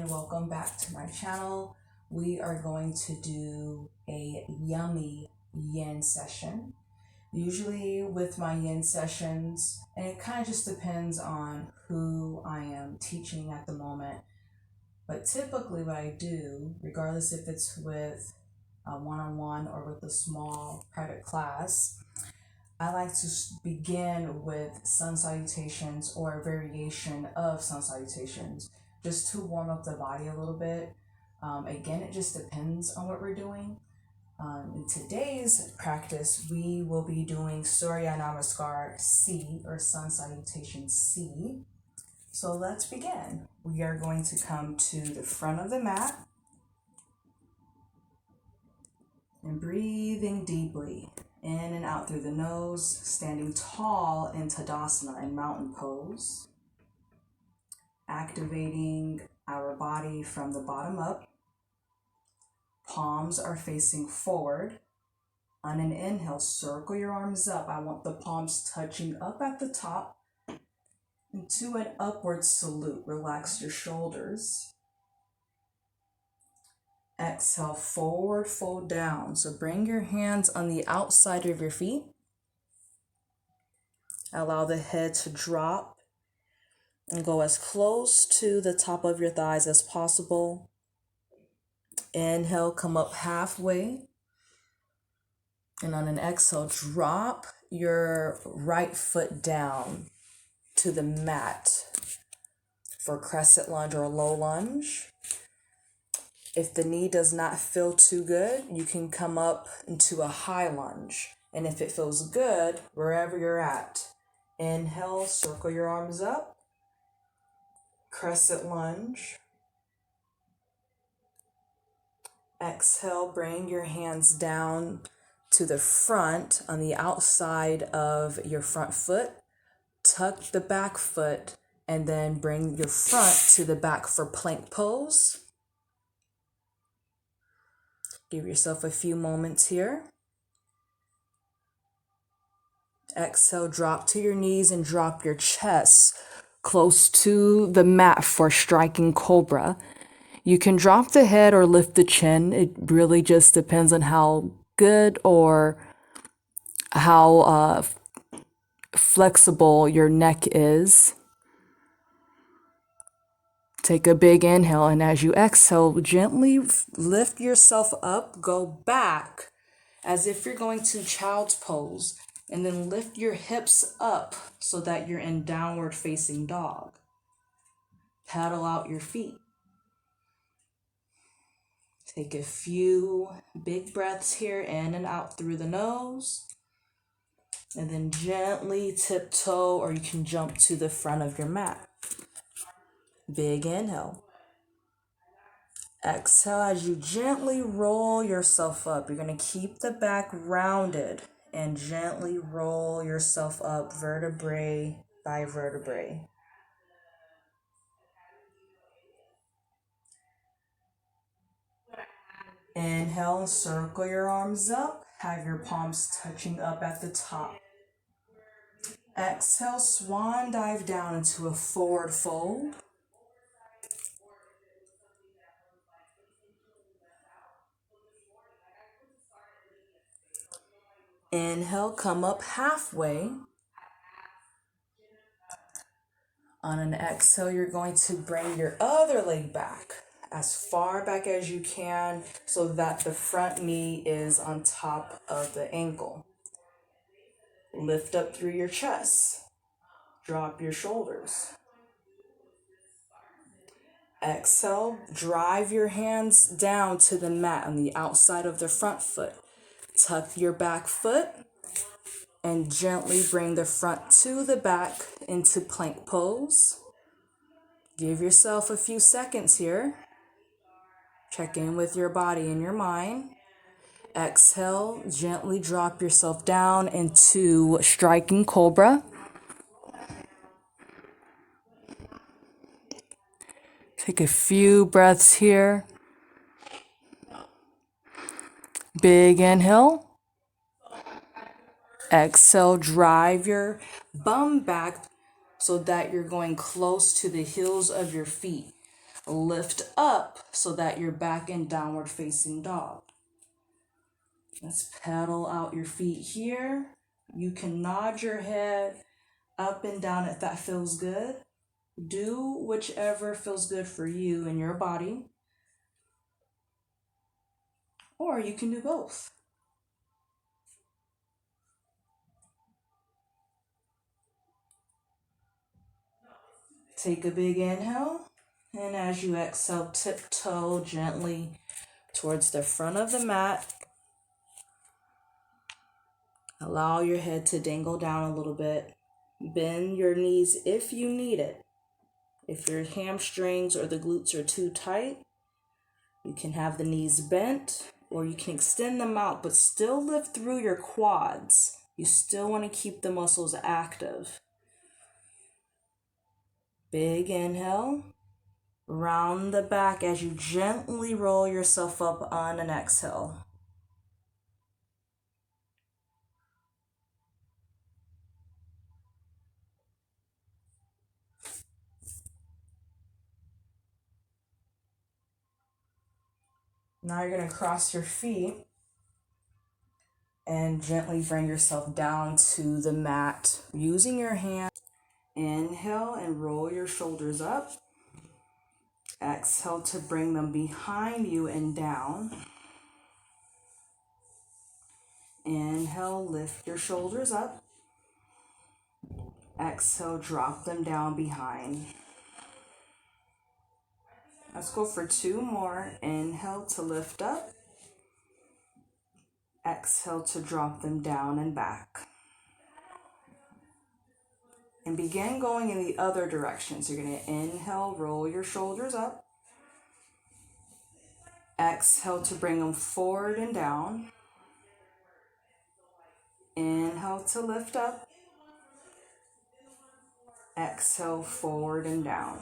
and welcome back to my channel. We are going to do a yummy yin session. Usually with my yin sessions, and it kind of just depends on who I am teaching at the moment, but typically what I do, regardless if it's with a one-on-one or with a small private class, I like to begin with sun salutations or a variation of sun salutations just to warm up the body a little bit. Again, it just depends on what we're doing. In today's practice, we will be doing Surya Namaskar C or sun salutation C. So let's begin. We are going to come to the front of the mat and breathing deeply. In and out through the nose, standing tall in Tadasana and mountain pose. Activating our body from the bottom up. Palms are facing forward. On an inhale, circle your arms up. I want the palms touching up at the top. Into an upward salute, relax your shoulders. Exhale, forward fold down. So bring your hands on the outside of your feet. Allow the head to drop and go as close to the top of your thighs as possible. Inhale, come up halfway. And on an exhale, drop your right foot down to the mat for crescent lunge or low lunge. If the knee does not feel too good, you can come up into a high lunge. And if it feels good, wherever you're at, inhale, circle your arms up, crescent lunge. Exhale, bring your hands down to the front on the outside of your front foot. Tuck the back foot and then bring your front to the back for plank pose. Give yourself a few moments here. Exhale, drop to your knees and drop your chest close to the mat for striking cobra. You can drop the head or lift the chin. It really just depends on how good or how flexible your neck is. Take a big inhale, and as you exhale, gently lift yourself up, go back as if you're going to child's pose. And then lift your hips up so that you're in downward facing dog. Paddle out your feet. Take a few big breaths here, in and out through the nose. And then gently tiptoe, or you can jump to the front of your mat. Big inhale. Exhale as you gently roll yourself up. You're going to keep the back rounded. And gently roll yourself up vertebrae by vertebrae. Inhale, circle your arms up. Have your palms touching up at the top. Exhale, swan dive down into a forward fold. Inhale, come up halfway. On an exhale, you're going to bring your other leg back as far back as you can so that the front knee is on top of the ankle. Lift up through your chest. Drop your shoulders. Exhale, drive your hands down to the mat on the outside of the front foot. Tuck your back foot and gently bring the front to the back into plank pose. Give yourself a few seconds here. Check in with your body and your mind. Exhale, gently drop yourself down into striking cobra. Take a few breaths here. Big inhale. Exhale, drive your bum back so that you're going close to the heels of your feet. lift up so that you're back in downward facing dog. Let's pedal out your feet here. You can nod your head up and down if that feels good. Do whichever feels good for you and your body. Or you can do both. Take a big inhale, and as you exhale, tiptoe gently towards the front of the mat. Allow your head to dangle down a little bit. Bend your knees if you need it. If your hamstrings or the glutes are too tight, you can have the knees bent, or you can extend them out, but still lift through your quads. You still want to keep the muscles active. Big inhale. Round the back as you gently roll yourself up on an exhale. Now you're going to cross your feet and gently bring yourself down to the mat using your hand. Inhale and roll your shoulders up. Exhale to bring them behind you and down. Inhale, lift your shoulders up. Exhale, drop them down behind. Let's go for 2 more. Inhale to lift up. Exhale to drop them down and back. And begin going in the other direction. So you're going to inhale, roll your shoulders up. Exhale to bring them forward and down. Inhale to lift up. Exhale, forward and down.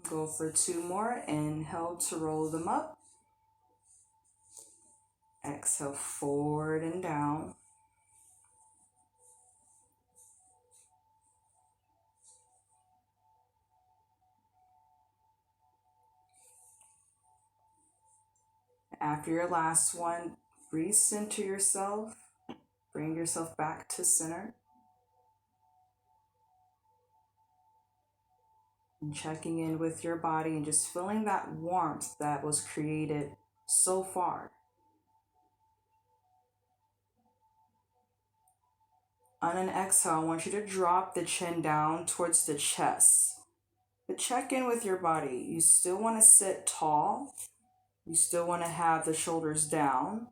Go for 2 more. Inhale to roll them up. Exhale, forward and down. After your last one, recenter yourself. Bring yourself back to center. And checking in with your body and just feeling that warmth that was created so far. On an exhale, I want you to drop the chin down towards the chest. But check in with your body. You still want to sit tall. You still want to have the shoulders down.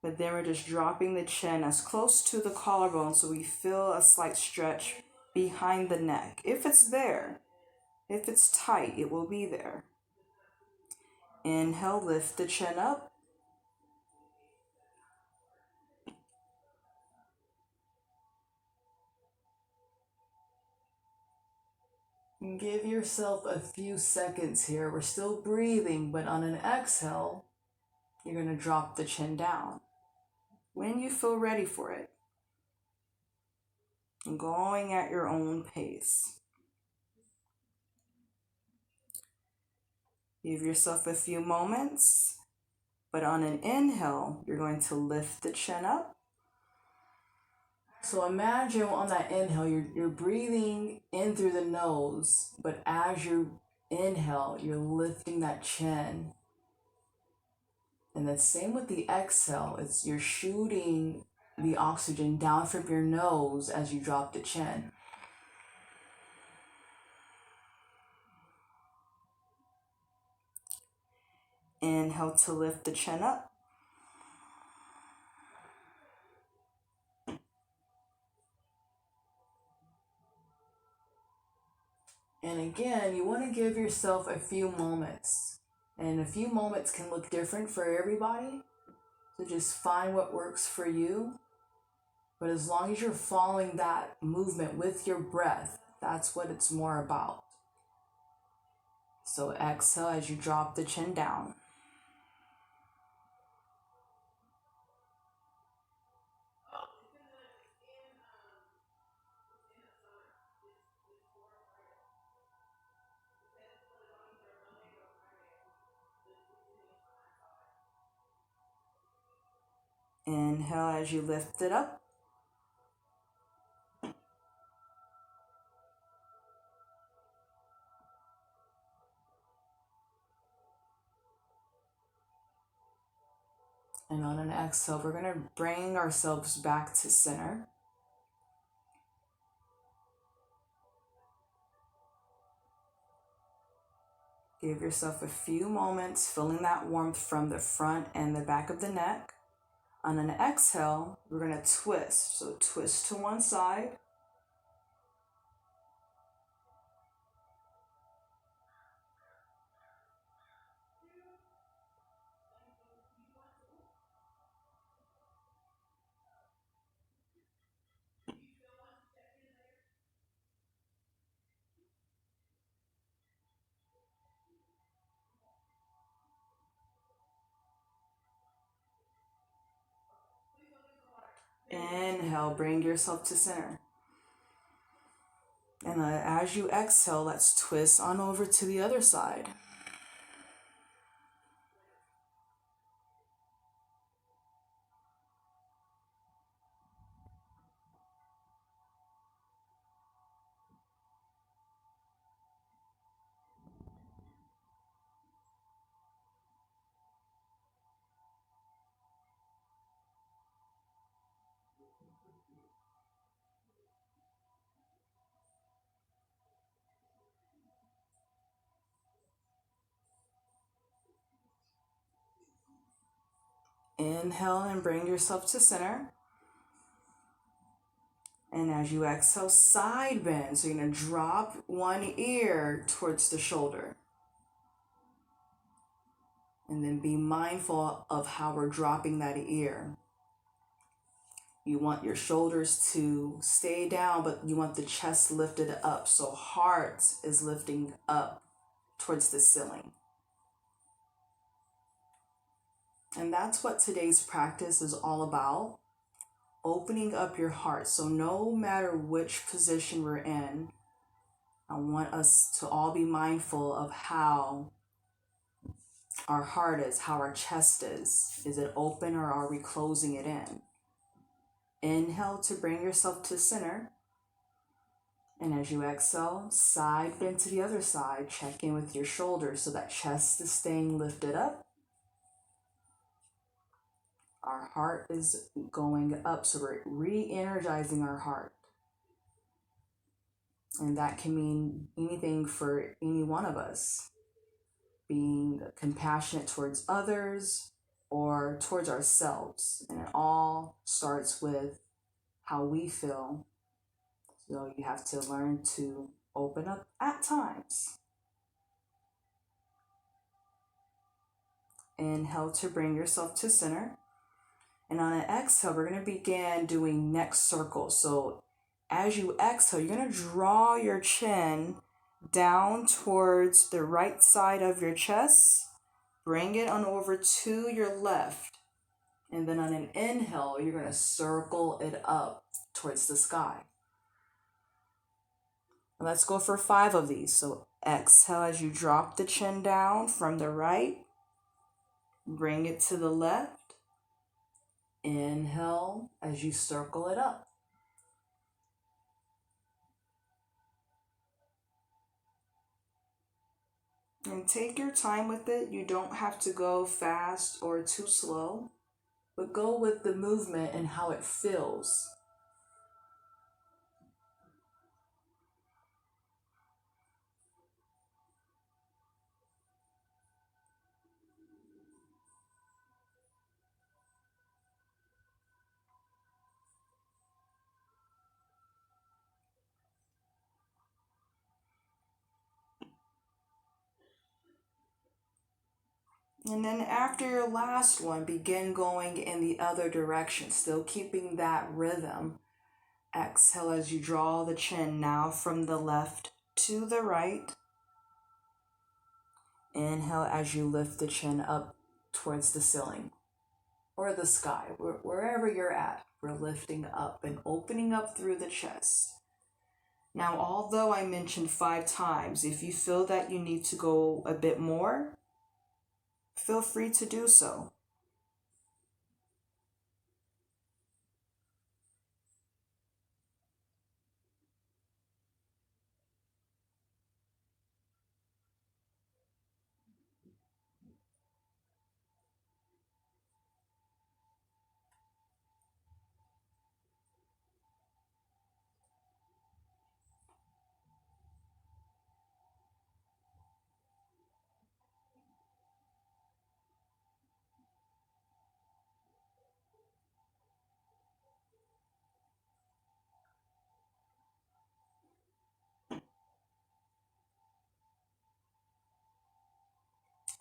But then we're just dropping the chin as close to the collarbone so we feel a slight stretch behind the neck. If it's there, if it's tight, it will be there. Inhale, lift the chin up. And give yourself a few seconds here. We're still breathing, but on an exhale, you're going to drop the chin down when you feel ready for it. And going at your own pace. Give yourself a few moments, but on an inhale, you're going to lift the chin up. So imagine on that inhale, you're breathing in through the nose, but as you inhale, you're lifting that chin. And the same with the exhale, you're shooting the oxygen down from your nose as you drop the chin. Inhale to lift the chin up. And again, you want to give yourself a few moments. And a few moments can look different for everybody. So just find what works for you. But as long as you're following that movement with your breath, that's what it's more about. So exhale as you drop the chin down. Inhale as you lift it up. And on an exhale, we're going to bring ourselves back to center. Give yourself a few moments feeling that warmth from the front and the back of the neck. On an exhale, we're going to twist. So twist to one side. Inhale, bring yourself to center. And as you exhale, let's twist on over to the other side. Inhale and bring yourself to center. And as you exhale, side bend. So you're going to drop one ear towards the shoulder. And then be mindful of how we're dropping that ear. You want your shoulders to stay down, but you want the chest lifted up. So heart is lifting up towards the ceiling. And that's what today's practice is all about. Opening up your heart. So no matter which position we're in, I want us to all be mindful of how our heart is, how our chest is. Is it open or are we closing it in? Inhale to bring yourself to center. And as you exhale, side bend to the other side. Check in with your shoulders so that chest is staying lifted up. Our heart is going up, so we're re-energizing our heart. And that can mean anything for any one of us. Being compassionate towards others or towards ourselves. And it all starts with how we feel. So you have to learn to open up at times. Inhale to bring yourself to center. And on an exhale, we're going to begin doing neck circles. So as you exhale, you're going to draw your chin down towards the right side of your chest. Bring it on over to your left. And then on an inhale, you're going to circle it up towards the sky. Let's go for 5 of these. So exhale as you drop the chin down from the right. Bring it to the left. Inhale as you circle it up. And take your time with it. You don't have to go fast or too slow, but go with the movement and how it feels. And then after your last one, begin going in the other direction, still keeping that rhythm. Exhale as you draw the chin now from the left to the right. Inhale as you lift the chin up towards the ceiling or the sky, wherever you're at. We're lifting up and opening up through the chest. Now, although I mentioned 5 times, if you feel that you need to go a bit more, feel free to do so.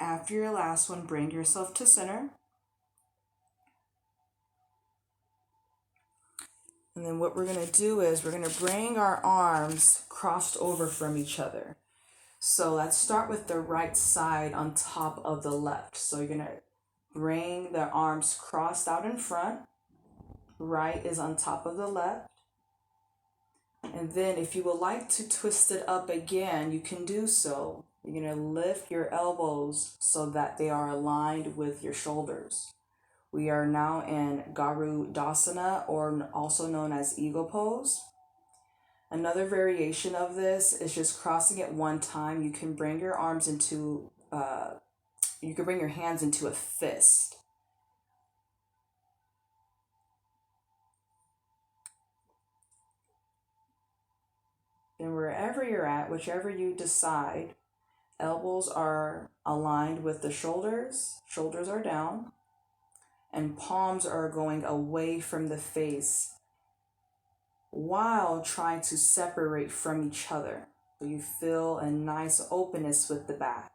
After your last one, bring yourself to center. And then what we're going to do is we're going to bring our arms crossed over from each other. So let's start with the right side on top of the left. So you're going to bring the arms crossed out in front. Right is on top of the left. And then if you would like to twist it up again, you can do so. You're going to lift your elbows so that they are aligned with your shoulders. We are now in Garudasana, or also known as Eagle Pose. Another variation of this is just crossing it one time. You can bring your arms into, you can bring your hands into a fist. And wherever you're at, whichever you decide, elbows are aligned with the shoulders are down, and palms are going away from the face while trying to separate from each other. So you feel a nice openness with the back.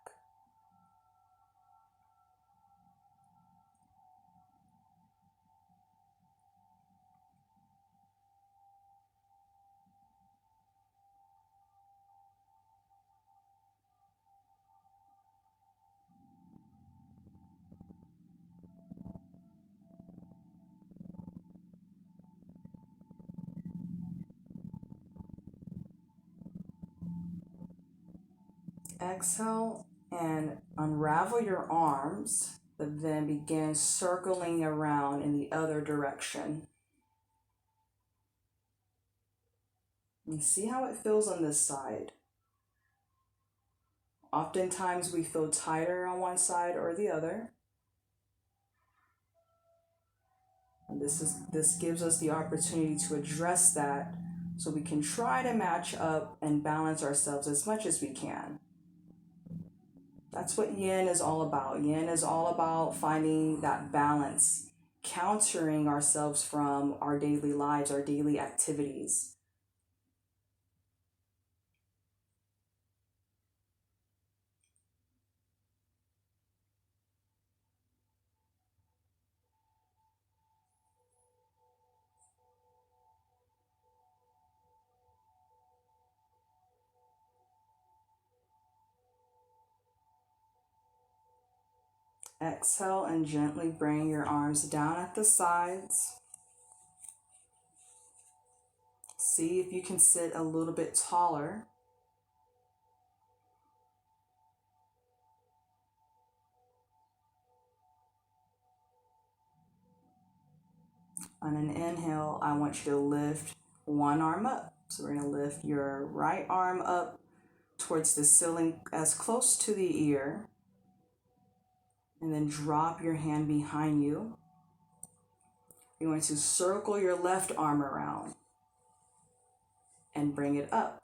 Exhale and unravel your arms, but then begin circling around in the other direction. And see how it feels on this side. Oftentimes we feel tighter on one side or the other. And this gives us the opportunity to address that so we can try to match up and balance ourselves as much as we can. That's what yin is all about. Yin is all about finding that balance, countering ourselves from our daily lives, our daily activities. Exhale and gently bring your arms down at the sides. See if you can sit a little bit taller. On an inhale, I want you to lift one arm up. So we're going to lift your right arm up towards the ceiling as close to the ear. And then drop your hand behind you. You're going to circle your left arm around and bring it up.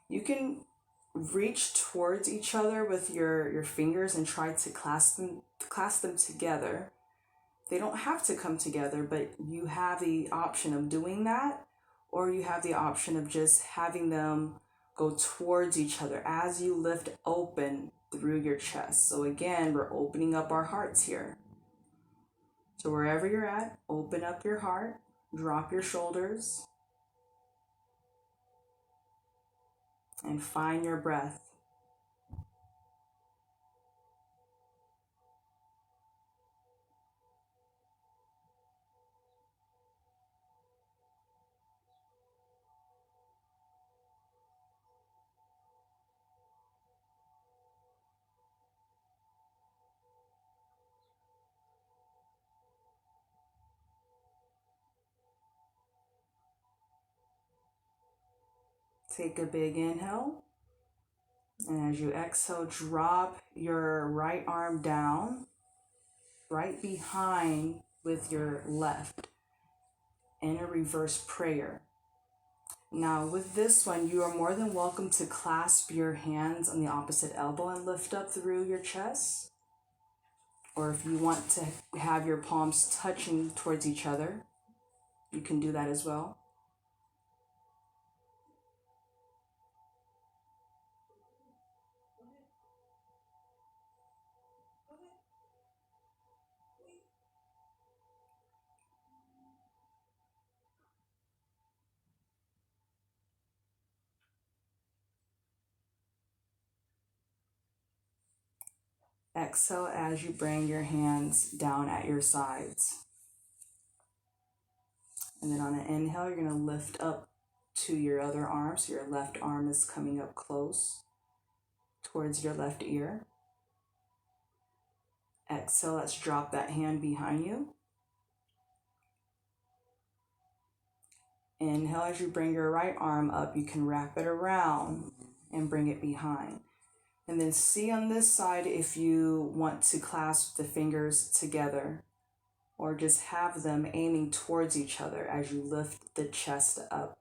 You can reach towards each other with your fingers and try to clasp them together. They don't have to come together, but you have the option of doing that, or you have the option of just having them go towards each other as you lift open through your chest. So again, we're opening up our hearts here. So wherever you're at, open up your heart, drop your shoulders, and find your breath. Take a big inhale. And as you exhale, drop your right arm down, right behind with your left, in a reverse prayer. Now with this one, you are more than welcome to clasp your hands on the opposite elbow and lift up through your chest. Or if you want to have your palms touching towards each other, you can do that as well. Exhale as you bring your hands down at your sides. And then on an inhale, you're going to lift up to your other arm. So your left arm is coming up close towards your left ear. Exhale, let's drop that hand behind you. Inhale, as you bring your right arm up, you can wrap it around and bring it behind. And then see on this side if you want to clasp the fingers together or just have them aiming towards each other as you lift the chest up.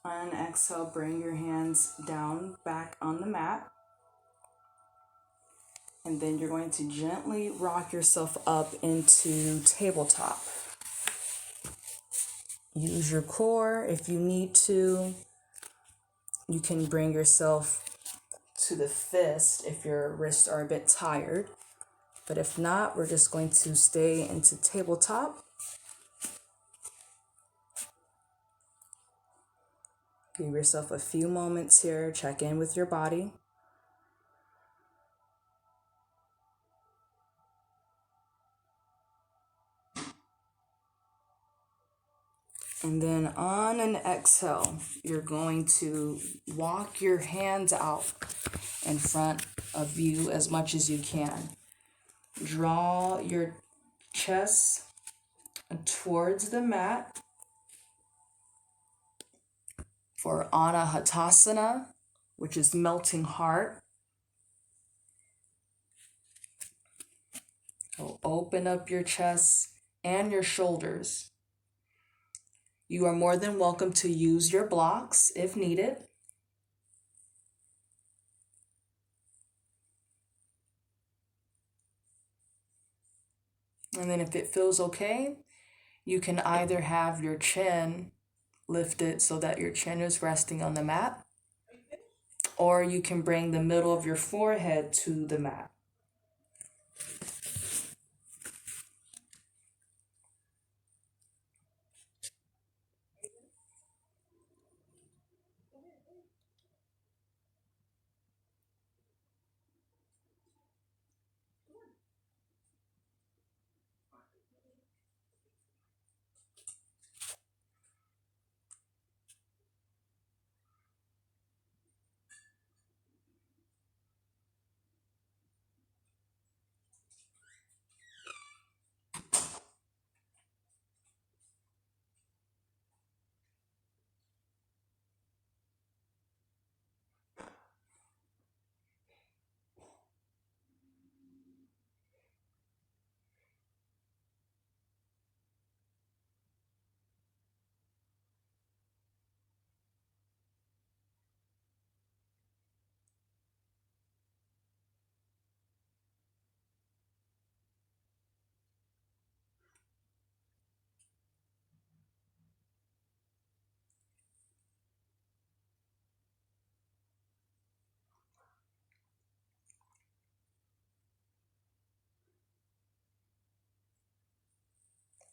On an exhale, bring your hands down back on the mat. And then you're going to gently rock yourself up into tabletop. Use your core if you need to. You can bring yourself to the fist if your wrists are a bit tired. But if not, we're just going to stay into tabletop. Give yourself a few moments here. Check in with your body. And then on an exhale, you're going to walk your hands out in front of you as much as you can. Draw your chest towards the mat for Anahatasana, which is melting heart. So open up your chest and your shoulders. You are more than welcome to use your blocks if needed. And then if it feels okay, you can either have your chin lifted so that your chin is resting on the mat, or you can bring the middle of your forehead to the mat.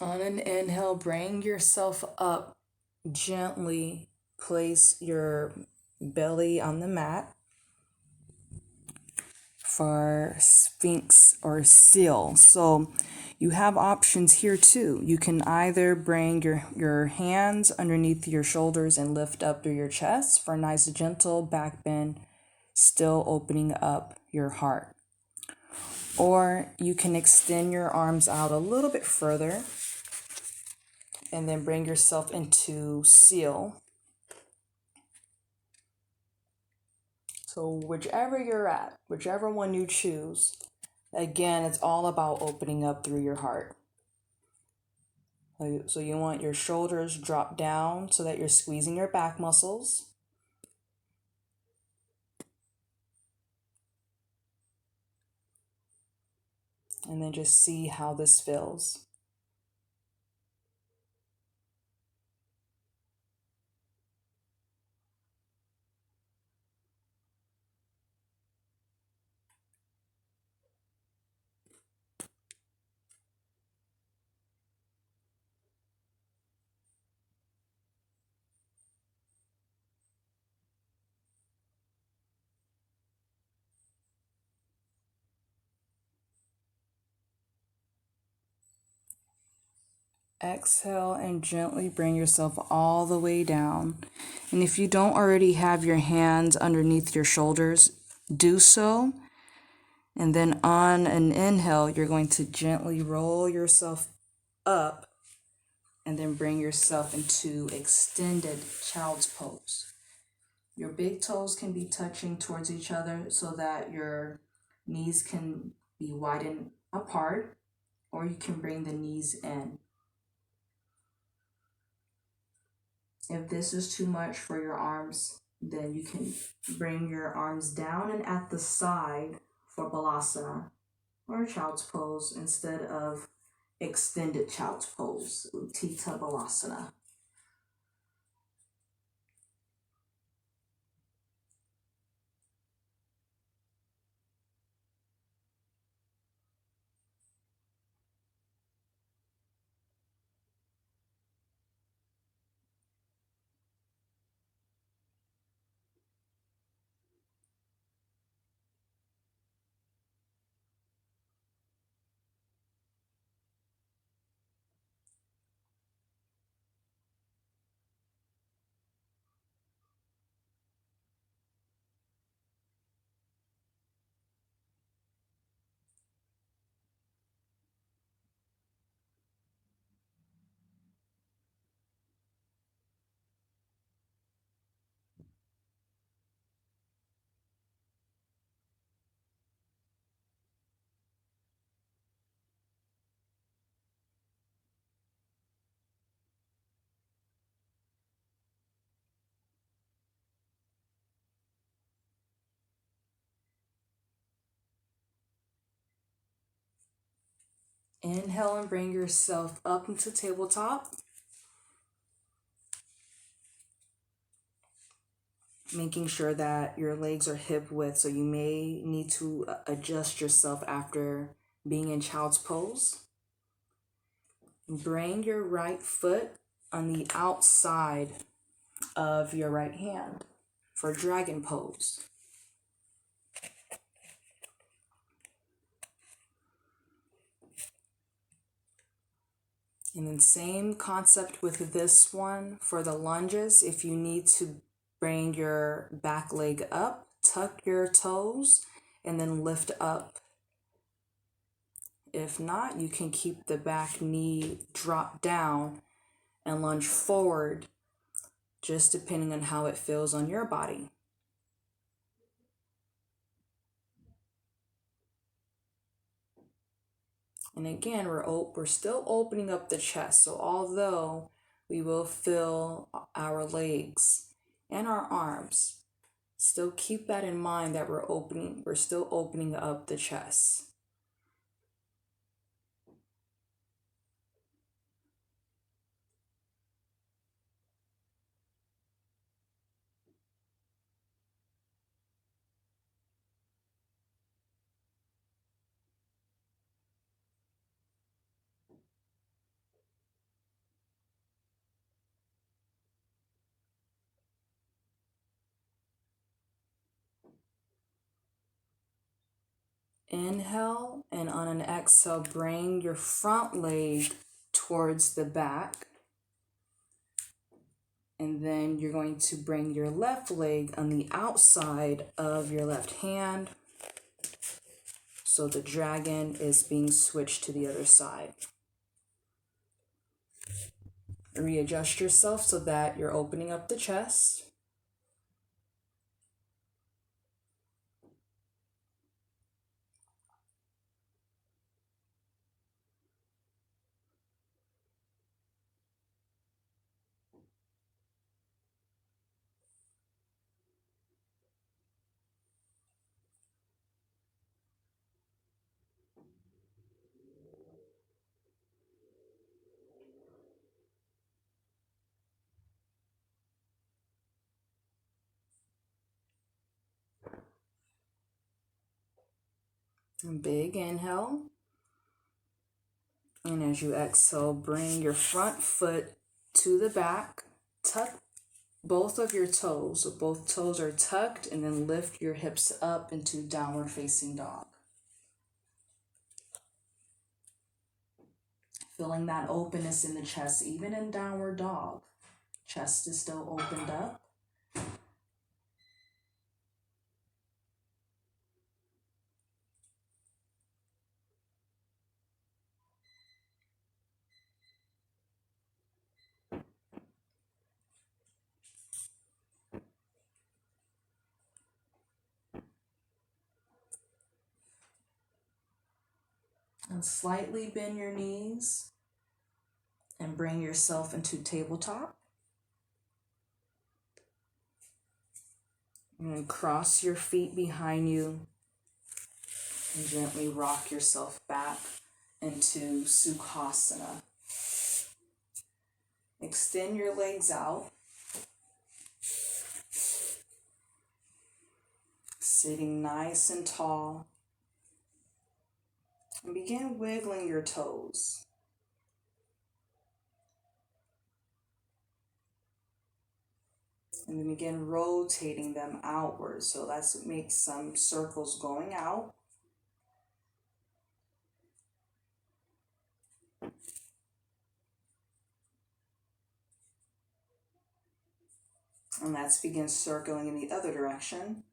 On an inhale, bring yourself up. Gently place your belly on the mat for Sphinx or seal. So you have options here too. You can either bring your hands underneath your shoulders and lift up through your chest for a nice gentle back bend, still opening up your heart. Or you can extend your arms out a little bit further and then bring yourself into seal. So whichever you're at, whichever one you choose, Again, it's all about opening up through your heart. So you want your shoulders drop down so that you're squeezing your back muscles. And then just see how this feels. Exhale and gently bring yourself all the way down. And if you don't already have your hands underneath your shoulders, do so. And then on an inhale, you're going to gently roll yourself up and then bring yourself into extended child's pose. Your big toes can be touching towards each other so that your knees can be widened apart, or you can bring the knees in. If this is too much for your arms, then you can bring your arms down and at the side for balasana or child's pose instead of extended child's pose, Uttita Balasana. Inhale and bring yourself up into tabletop. Making sure that your legs are hip width, so you may need to adjust yourself after being in child's pose. Bring your right foot on the outside of your right hand for dragon pose. And then same concept with this one for the lunges. If you need to bring your back leg up, tuck your toes, and then lift up. If not, you can keep the back knee drop down and lunge forward, just depending on how it feels on your body. And again, we're still opening up the chest. So although we will feel our legs and our arms, still keep that in mind that we're still opening up the chest. Inhale, and on an exhale, bring your front leg towards the back. And then you're going to bring your left leg on the outside of your left hand. So the dragon is being switched to the other side. Readjust yourself so that you're opening up the chest. Big inhale. And as you exhale, bring your front foot to the back. Tuck both of your toes. So both toes are tucked, and then lift your hips up into downward facing dog. Feeling that openness in the chest, even in downward dog. Chest is still opened up. And slightly bend your knees and bring yourself into tabletop. And cross your feet behind you and gently rock yourself back into Sukhasana. Extend your legs out, sitting nice and tall. And begin wiggling your toes. And then begin rotating them outwards. So let's make some circles going out. And let's begin circling in the other direction.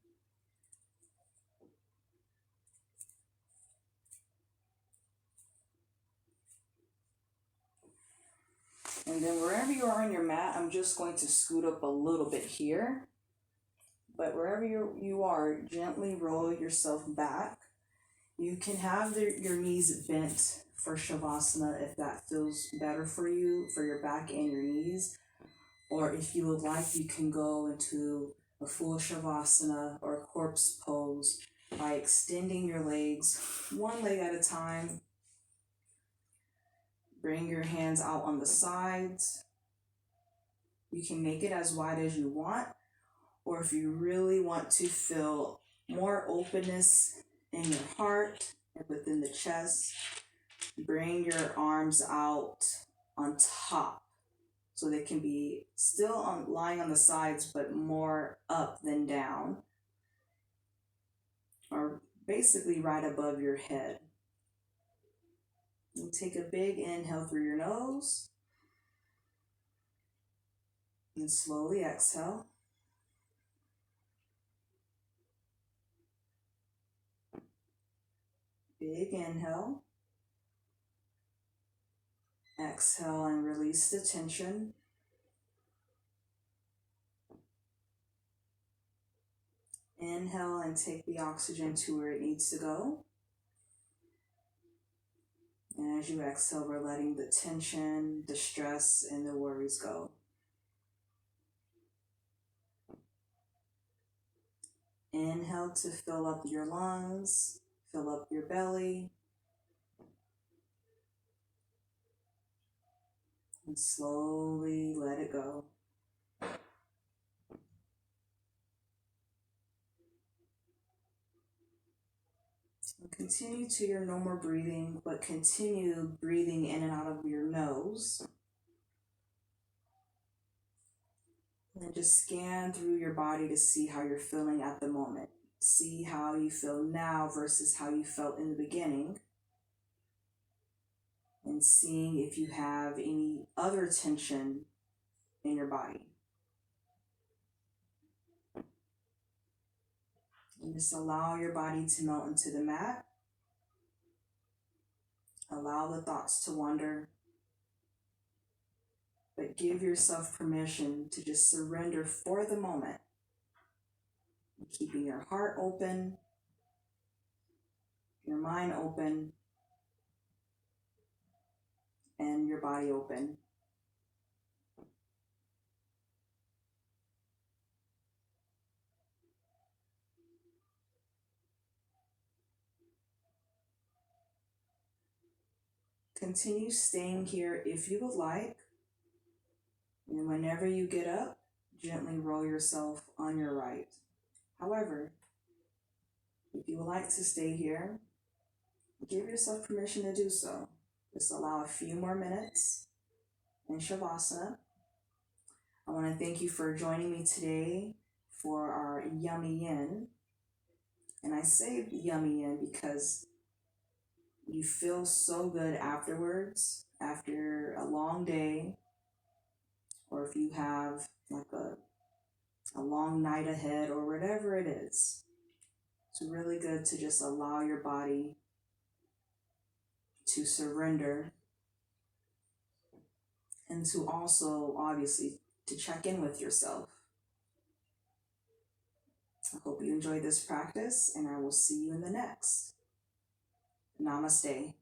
And then wherever you are on your mat, I'm just going to scoot up a little bit here. But wherever you are, gently roll yourself back. You can have your knees bent for Shavasana if that feels better for you, for your back and your knees. Or if you would like, you can go into a full Shavasana or a corpse pose by extending your legs one leg at a time. Bring your hands out on the sides. You can make it as wide as you want, or if you really want to feel more openness in your heart and within the chest, bring your arms out on top so they can be still lying on the sides but more up than down, or basically right above your head. And take a big inhale through your nose and slowly exhale. Big inhale. Exhale and release the tension. Inhale and take the oxygen to where it needs to go. And as you exhale, we're letting the tension, the stress, and the worries go. Inhale to fill up your lungs, fill up your belly. And slowly let it go. Continue to your normal breathing, but continue breathing in and out of your nose. And just scan through your body to see how you're feeling at the moment. See how you feel now versus how you felt in the beginning. And seeing if you have any other tension in your body. And just allow your body to melt into the mat. Allow the thoughts to wander. But give yourself permission to just surrender for the moment. Keeping your heart open, your mind open, and your body open. Continue staying here if you would like. And whenever you get up, gently roll yourself on your right. However, if you would like to stay here, give yourself permission to do so. Just allow a few more minutes in Shavasana. I want to thank you for joining me today for our yummy yin. And I say yummy yin because you feel so good afterwards, after a long day, or if you have like a long night ahead or whatever it is. It's really good to just allow your body to surrender and to also, obviously, to check in with yourself. I hope you enjoyed this practice, and I will see you in the next. Namaste.